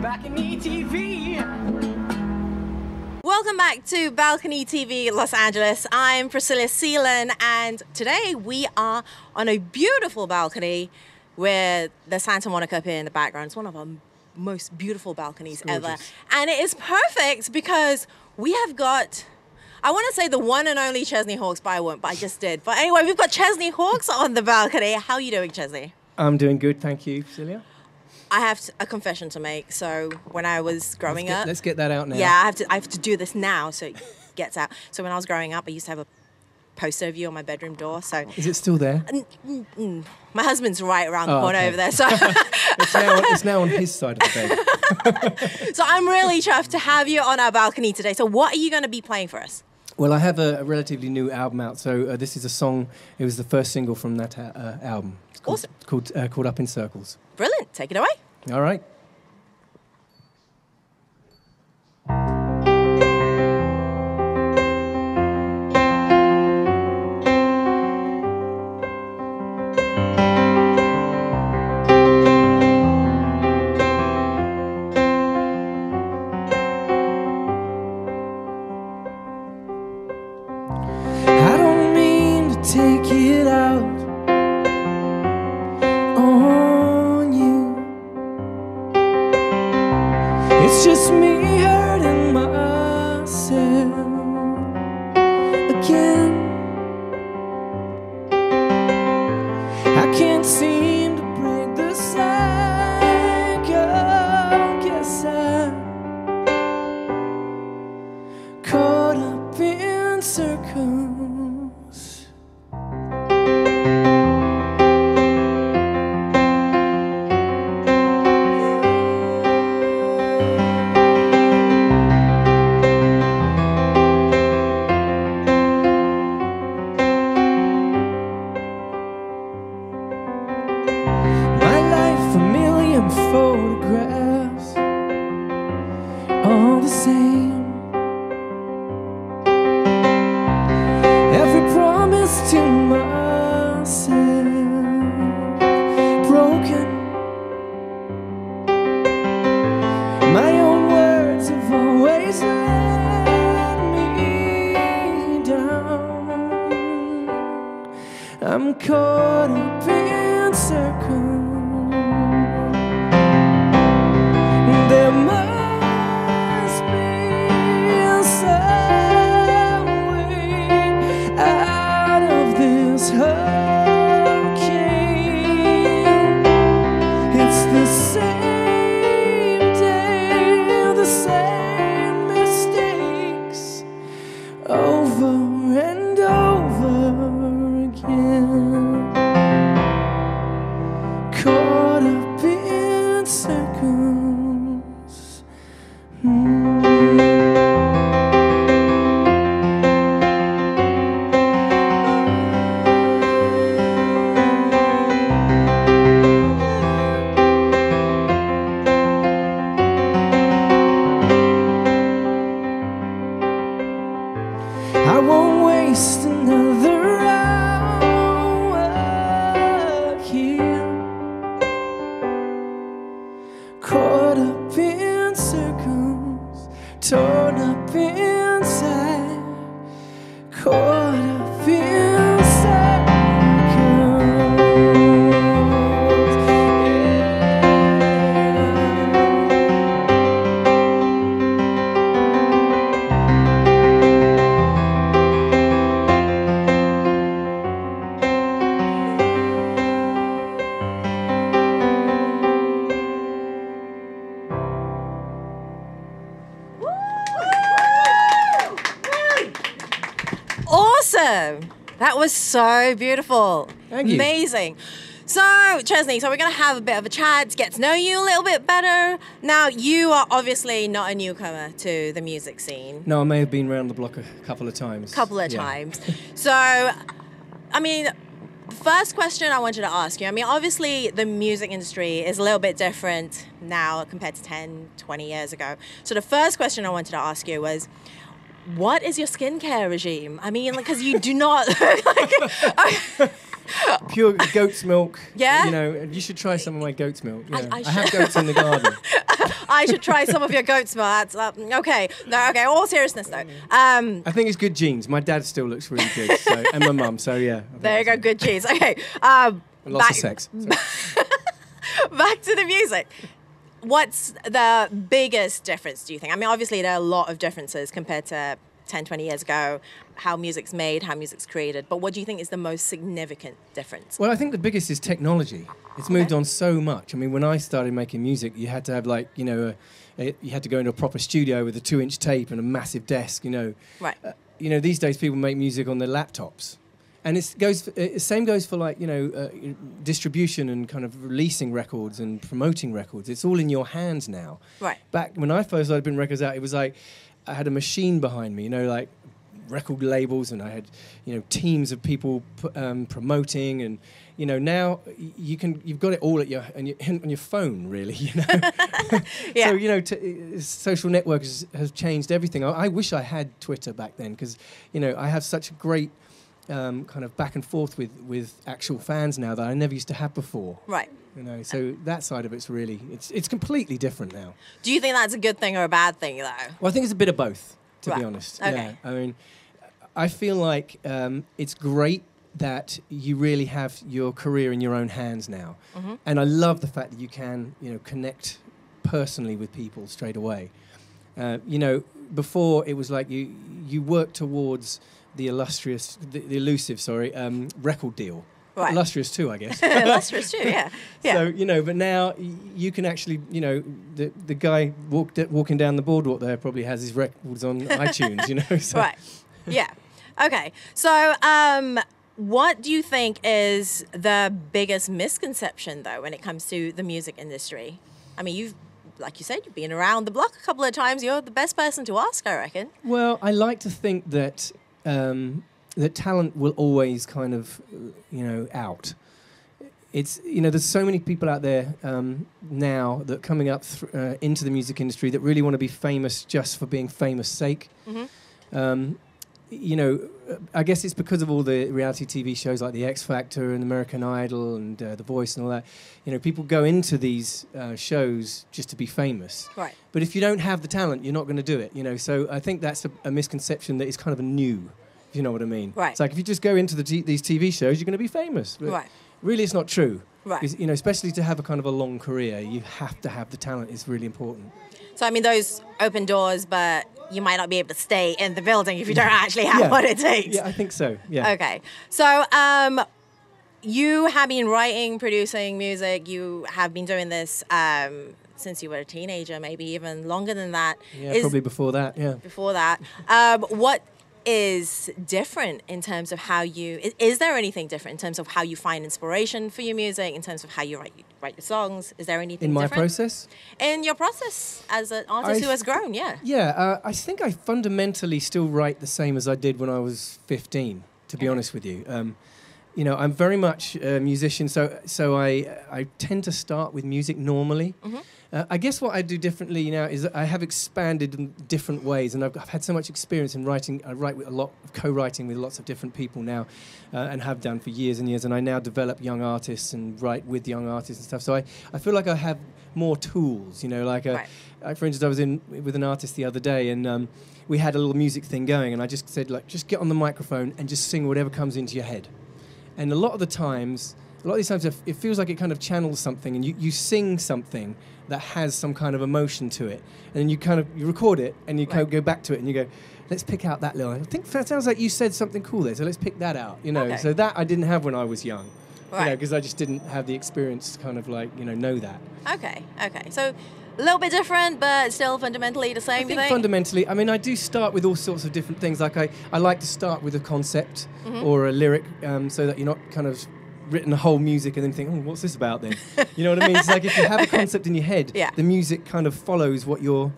Balcony TV. Welcome back to Balcony TV Los Angeles. I'm Priscilla SEELAN, and today we are on a beautiful balcony with the Santa Monica Pier in the background. It's one of our most beautiful balconies ever. And it is perfect because we have got, I want to say the one and only Chesney Hawkes, but I won't, but I just did. But anyway, we've got Chesney Hawkes on the balcony. How are you doing, Chesney? I'm doing good, thank you, Priscilla. I have a confession to make. So when I was growing up... Let's get that out now. Yeah, I have to do this now so it gets out. So when I was growing up, I used to have a poster of you on my bedroom door. So is it still there? My husband's right around the corner over there. So it's now on his side of the bed. So I'm really chuffed to have you on our balcony today. So what are you going to be playing for us? Well, I have a relatively new album out. So this is a song. It was the first single from that album. It's called Up in Circles. Brilliant. Take it away. All right. I don't mean to take it out on you. It's just me hurting myself again. I can't seem to break the cycle. Guess I'm caught up in circles. Photographs, all the same. Every promise to myself broken. My own words have always let me down. I'm caught up in circles. There must be some way out of this hurricane. It's the same day, the same mistakes, over and over again. Caught up in circles. I won't waste another hour here, caught up in circles, torn up inside, caught up in circles. Awesome. That was so beautiful. Thank you. Amazing. So, Chesney, we're going to have a bit of a chat, get to know you a little bit better. Now, you are obviously not a newcomer to the music scene. No, I may have been around the block a couple of times. Times. So, I mean, the first question I wanted to ask you, I mean, obviously the music industry is a little bit different now compared to 10, 20 years ago. So the first question I wanted to ask you was, what is your skincare regime? I mean, because you do not Pure goat's milk. Yeah? You know, you should try some of my goat's milk. Yeah. I I have goats in the garden. I should try some of your goat's milk. That's okay. No, okay. All seriousness though. I think it's good genes. My dad still looks really good, so, and my mum. So yeah. There you go. Good genes. Okay. Lots of sex. So. Back to the music. What's the biggest difference, do you think? I mean, obviously there are a lot of differences compared to 10, 20 years ago, how music's made, how music's created. But what do you think is the most significant difference? Well, I think the biggest is technology. It's moved on so much. I mean, when I started making music, you had to have like, you know, you had to go into a proper studio with a 2-inch tape and a massive desk, you know. Right. You know, these days people make music on their laptops. And same goes for like, you know, distribution and kind of releasing records and promoting records. It's all in your hands now. Right. Back when I first started putting records out, it was like I had a machine behind me, you know, like record labels, and I had, you know, teams of people promoting, and you know, now you've got it all at on your phone, really, you know. Yeah. So you know, social networks has changed everything. I wish I had Twitter back then, because you know I have such a great kind of back and forth with actual fans now that I never used to have before. Right. You know, so that side of it's really it's completely different now. Do you think that's a good thing or a bad thing, though? Well, I think it's a bit of both, to be honest. Okay. Yeah. I mean, I feel like it's great that you really have your career in your own hands now, and I love the fact that you can, you know, connect personally with people straight away. You know, before it was like you work towards the elusive record deal. Right. Illustrious too, I guess. Illustrious too, yeah. So, you know, but now you can actually, you know, the guy walking down the boardwalk there probably has his records on iTunes, you know. So. Right. Yeah. Okay. So, what do you think is the biggest misconception, though, when it comes to the music industry? I mean, like you said, you've been around the block a couple of times. You're the best person to ask, I reckon. Well, I like to think that that talent will always kind of, you know, out. It's, you know, there's so many people out there now that are coming up into the music industry that really want to be famous just for being famous sake. You know, I guess it's because of all the reality TV shows like The X Factor and American Idol and The Voice and all that. You know, people go into these shows just to be famous. Right. But if you don't have the talent, you're not going to do it, you know. So I think that's a misconception that is kind of new, if you know what I mean. Right. It's like if you just go into these TV shows, you're going to be famous. But right. Really, it's not true. Right. Because, you know, especially to have a kind of a long career, you have to have the talent. It's really important. So, I mean, those open doors, but you might not be able to stay in the building if you don't actually have what it takes. Yeah, I think so, yeah. Okay. So, you have been writing, producing music. You have been doing this since you were a teenager, maybe even longer than that. Yeah, probably before that, yeah. Before that. What is different in terms of how is there anything different in terms of how you find inspiration for your music, in terms of how you write your songs? Is there anything different? In my process? In your process as an artist who has grown, yeah. Yeah, I think I fundamentally still write the same as I did when I was 15, to be honest with you. You know, I'm very much a musician, so I tend to start with music normally. I guess what I do differently now is that I have expanded in different ways, and I've had so much experience in writing. I write with a lot of co-writing with lots of different people now, and have done for years and years. And I now develop young artists and write with young artists and stuff. So I feel like I have more tools. You know, like for instance, I was with an artist the other day, and we had a little music thing going, and I just said, like, just get on the microphone and just sing whatever comes into your head. And a lot of these times, it feels like it kind of channels something, and you sing something that has some kind of emotion to it, and then you record it, and you kind of go back to it, and you go, let's pick out that little. I think that sounds like you said something cool there, so let's pick that out. You know, okay. So that I didn't have when I was young, you know, because I just didn't have the experience to kind of like know that. Okay. So a little bit different, but still fundamentally the same. I think fundamentally, I mean, I do start with all sorts of different things. Like I like to start with a concept or a lyric, so that you're not kind of written a whole music and then think, oh, what's this about then? You know what I mean? It's like if you have a concept in your head, the music kind of follows what you're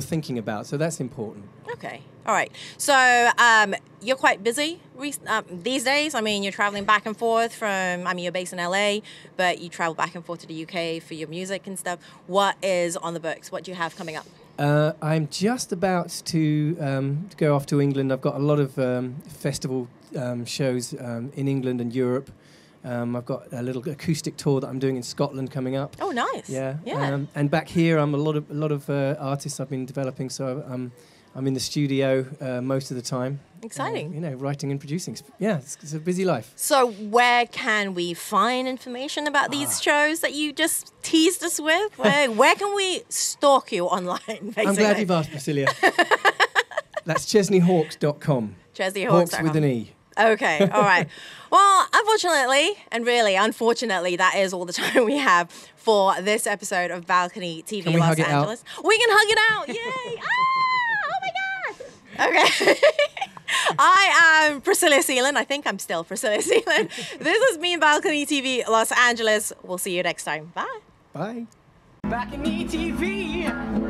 thinking about. So that's important. Okay. All right. So you're quite busy these days. I mean, you're traveling back and forth you're based in LA, but you travel back and forth to the UK for your music and stuff. What is on the books? What do you have coming up? I'm just about to go off to England. I've got a lot of festival shows in England and Europe. I've got a little acoustic tour that I'm doing in Scotland coming up. Oh, nice. Yeah. Yeah. And back here, I'm a lot of artists I've been developing. So I'm in the studio most of the time. Exciting. You know, writing and producing. Yeah, it's a busy life. So where can we find information about these shows that you just teased us with? Where can we stalk you online, basically? I'm glad you've asked, Priscillia. That's CHESNEYHAWKES.com. CHESNEY Hawks with an E. Okay, all right. Well, unfortunately, and really unfortunately, that is all the time we have for this episode of Balcony TV Can we Los hug it Angeles. out? We can hug it out. Yay! Oh my God! Okay. I am Priscilla Seelan. I think I'm still Priscilla Seelan. This has been Balcony TV Los Angeles. We'll see you next time. Bye. Bye. Balcony TV.